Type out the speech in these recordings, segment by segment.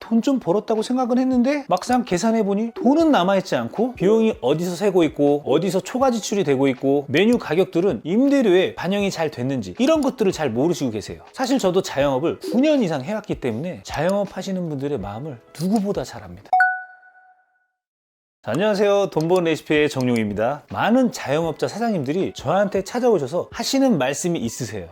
돈 좀 벌었다고 생각은 했는데 막상 계산해보니 돈은 남아있지 않고 비용이 어디서 새고 있고 어디서 초과 지출이 되고 있고 메뉴 가격들은 임대료에 반영이 잘 됐는지 이런 것들을 잘 모르시고 계세요. 사실 저도 자영업을 9년 이상 해왔기 때문에 자영업 하시는 분들의 마음을 누구보다 잘 압니다. 안녕하세요. 돈 버는 레시피의 정용입니다. 많은 자영업자 사장님들이 저한테 찾아오셔서 하시는 말씀이 있으세요.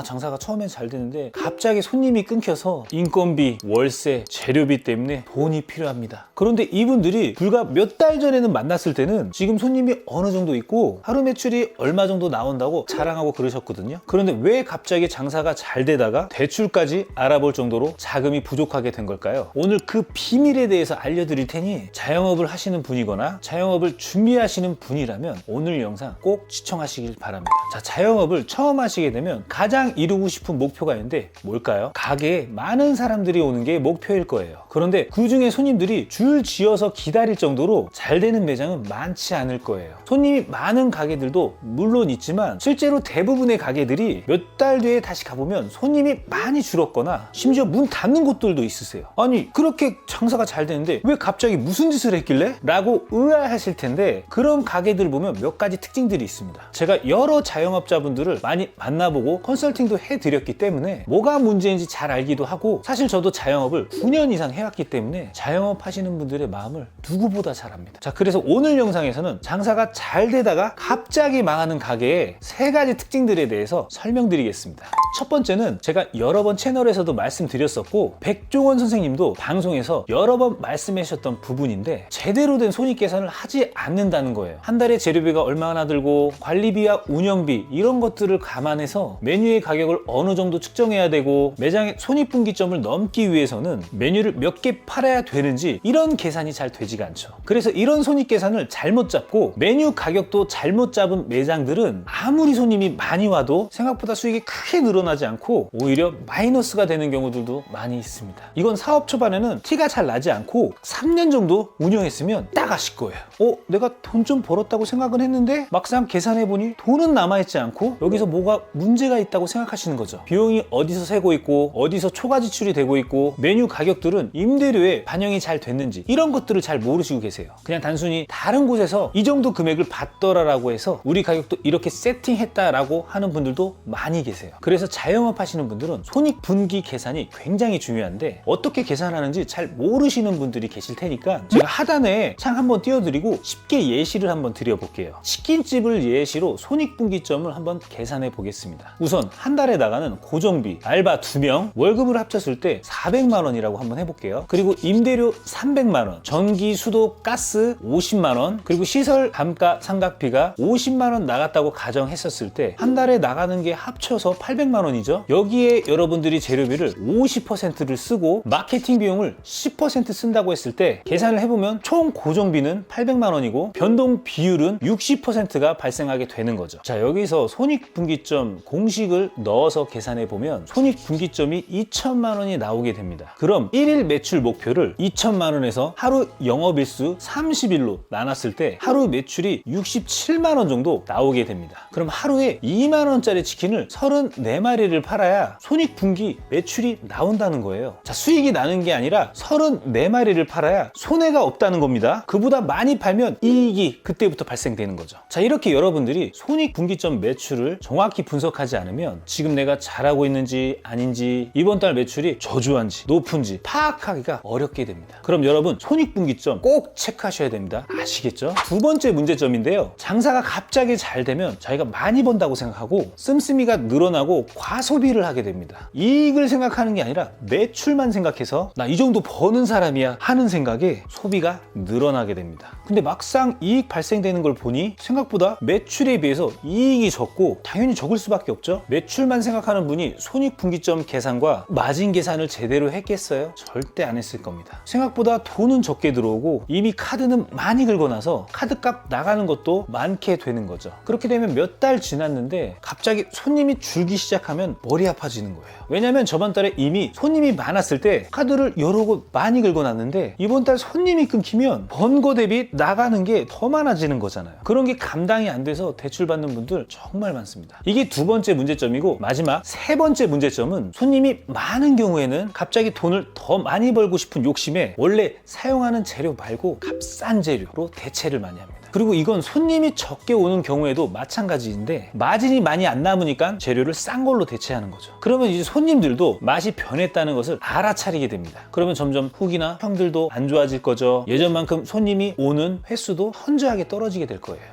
장사가 처음엔 잘 되는데 갑자기 손님이 끊겨서 인건비, 월세, 재료비 때문에 돈이 필요합니다. 그런데 이분들이 불과 몇 달 전에는 만났을 때는 지금 손님이 어느 정도 있고 하루 매출이 얼마 정도 나온다고 자랑하고 그러셨거든요. 그런데 왜 갑자기 장사가 잘 되다가 대출까지 알아볼 정도로 자금이 부족하게 된 걸까요? 오늘 그 비밀에 대해서 알려드릴 테니 자영업을 하시는 분이거나 자영업을 준비하시는 분이라면 오늘 영상 꼭 시청하시길 바랍니다. 자, 자영업을 처음 하시게 되면 가장 이루고 싶은 목표가 있는데 뭘까요? 가게에 많은 사람들이 오는 게 목표일 거예요. 그런데 그 중에 손님들이 줄 지어서 기다릴 정도로 잘 되는 매장은 많지 않을 거예요. 손님이 많은 가게들도 물론 있지만 실제로 대부분의 가게들이 몇 달 뒤에 다시 가보면 손님이 많이 줄었거나 심지어 문 닫는 곳들도 있으세요. 아니, 그렇게 장사가 잘 되는데 왜 갑자기 무슨 짓을 했길래? 라고 의아하실 텐데 그런 가게들 보면 몇 가지 특징들이 있습니다. 제가 여러 자영업자분들을 많이 만나보고 컨설팅도 해드렸기 때문에 뭐가 문제인지 잘 알기도 하고, 사실 저도 자영업을 9년 이상 해왔기 때문에 자영업 하시는 분들의 마음을 누구보다 잘 압니다. 자, 그래서 오늘 영상에서는 장사가 잘 되다가 갑자기 망하는 가게의 3가지 특징들에 대해서 설명드리겠습니다. 첫 번째는 제가 여러 번 채널에서도 말씀드렸었고 백종원 선생님도 방송에서 여러 번 말씀하셨던 부분인데, 제대로 된 손익 계산을 하지 않는다는 거예요. 한 달에 재료비가 얼마나 들고 관리비와 운영비 이런 것들을 감안해서 메뉴의 가격을 어느 정도 측정해야 되고 매장의 손익분기점을 넘기 위해서는 메뉴를 몇 개 팔아야 되는지 이런 계산이 잘 되지가 않죠. 그래서 이런 손익 계산을 잘못 잡고 메뉴 가격도 잘못 잡은 매장들은 아무리 손님이 많이 와도 생각보다 수익이 크게 늘어나지 않고 오히려 마이너스가 되는 경우들도 많이 있습니다. 이건 사업 초반에는 티가 잘 나지 않고 3년 정도 운영했으면 딱 아실 거예요. 내가 돈 좀 벌었다고 생각은 했는데 막상 계산해보니 돈은 남아있지 않고 여기서 뭐가 문제가 있다고 생각하시는 거죠. 비용이 어디서 새고 있고 어디서 초과 지출이 되고 있고 메뉴 가격들은 임대료에 반영이 잘 됐는지 이런 것들을 잘 모르시고 계세요. 그냥 단순히 다른 곳에서 이 정도 금액을 받더라라고 해서 우리 가격도 이렇게 세팅했다라고 하는 분들도 많이 계세요. 그래서 자영업 하시는 분들은 손익분기 계산이 굉장히 중요한데 어떻게 계산하는지 잘 모르시는 분들이 계실 테니까 제가 하단에 창 한번 띄워드리고 쉽게 예시를 한번 드려볼게요. 치킨집을 예시로 손익분기점을 한번 계산해 보겠습니다. 우선 한 달에 나가는 고정비, 알바 2명, 월급을 합쳤을 때 400만 원이라고 한번 해볼게요. 그리고 임대료 300만 원, 전기, 수도, 가스 50만 원, 그리고 시설, 감가, 상각비가 50만 원 나갔다고 가정했었을 때 한 달에 나가는 게 합쳐서 800만 원이죠. 여기에 여러분들이 재료비를 50%를 쓰고 마케팅 비용을 10% 쓴다고 했을 때 계산을 해보면 총 고정비는 800만 원이고 변동 비율은 60%가 발생하게 되는 거죠. 자, 여기서 손익분기점 공식을 넣어서 계산해 보면 손익분기점이 2천만 원이 나오게 됩니다. 그럼 1일 매출 목표를 2천만 원에서 하루 영업일수 30일로 나눴을 때 하루 매출이 67만 원 정도 나오게 됩니다. 그럼 하루에 2만 원짜리 치킨을 34마리를 팔아야 손익분기 매출이 나온다는 거예요. 자, 수익이 나는 게 아니라 34마리를 팔아야 손해가 없다는 겁니다. 그보다 많이 팔면 이익이 그때부터 발생되는 거죠. 자, 이렇게 여러분들이 손익분기점 매출을 정확히 분석하지 않으면 지금 내가 잘하고 있는지 아닌지 이번 달 매출이 저조한지 높은지 파악하기가 어렵게 됩니다. 그럼 여러분 손익분기점 꼭 체크하셔야 됩니다. 아시겠죠? 두 번째 문제점인데요. 장사가 갑자기 잘 되면 자기가 많이 번다고 생각하고 씀씀이가 늘어나고 과소비를 하게 됩니다. 이익을 생각하는 게 아니라 매출만 생각해서 나 이 정도 버는 사람이야 하는 생각에 소비가 늘어나게 됩니다. 근데 막상 이익 발생되는 걸 보니 생각보다 매출에 비해서 이익이 적고 당연히 적을 수밖에 없죠. 매출만 생각하는 분이 손익분기점 계산과 마진 계산을 제대로 했겠어요? 절대 안 했을 겁니다. 생각보다 돈은 적게 들어오고 이미 카드는 많이 긁어놔서 카드값 나가는 것도 많게 되는 거죠. 그렇게 되면 몇 달 지났는데 갑자기 손님이 줄기 시작하면 머리 아파지는 거예요. 왜냐면 저번 달에 이미 손님이 많았을 때 카드를 여러 곳 많이 긁어놨는데 이번 달 손님이 끊기면 버는 번 거 대비 나가는 게 더 많아지는 거잖아요. 그런 게 감당이 안 돼서 대출받는 분들 정말 많습니다. 이게 두 번째 문제점이고, 마지막 세 번째 문제점은 손님이 많은 경우에는 갑자기 돈을 더 많이 벌고 싶은 욕심에 원래 사용하는 재료 말고 값싼 재료로 대체를 많이 합니다. 그리고 이건 손님이 적게 오는 경우에도 마찬가지인데, 마진이 많이 안 남으니까 재료를 싼 걸로 대체하는 거죠. 그러면 이제 손님들도 맛이 변했다는 것을 알아차리게 됩니다. 그러면 점점 후기나 평들도 안 좋아질 거죠. 예전만큼 손님이 오는 횟수도 현저하게 떨어지게 될 거예요.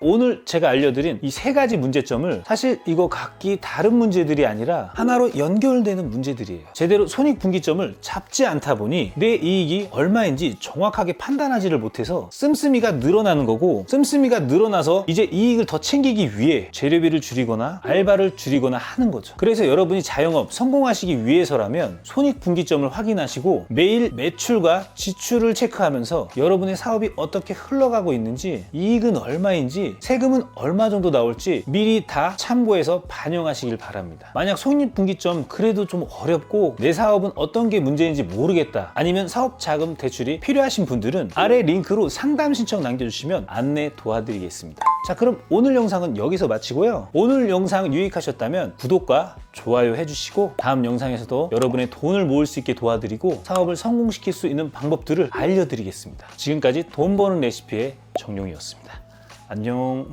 오늘 제가 알려드린 이 세 가지 문제점을, 사실 이거 각기 다른 문제들이 아니라 하나로 연결되는 문제들이에요. 제대로 손익분기점을 잡지 않다 보니 내 이익이 얼마인지 정확하게 판단하지를 못해서 씀씀이가 늘어나는 거고, 씀씀이가 늘어나서 이제 이익을 더 챙기기 위해 재료비를 줄이거나 알바를 줄이거나 하는 거죠. 그래서 여러분이 자영업 성공하시기 위해서라면 손익분기점을 확인하시고 매일 매출과 지출을 체크하면서 여러분의 사업이 어떻게 흘러가고 있는지, 이익은 얼마인지, 세금은 얼마 정도 나올지 미리 다 참고해서 반영하시길 바랍니다. 만약 손익분기점 그래도 좀 어렵고 내 사업은 어떤 게 문제인지 모르겠다, 아니면 사업자금 대출이 필요하신 분들은 아래 링크로 상담 신청 남겨주시면 안내 도와드리겠습니다. 자, 그럼 오늘 영상은 여기서 마치고요. 오늘 영상 유익하셨다면 구독과 좋아요 해주시고, 다음 영상에서도 여러분의 돈을 모을 수 있게 도와드리고 사업을 성공시킬 수 있는 방법들을 알려드리겠습니다. 지금까지 돈 버는 레시피의 정용이었습니다. 안녕.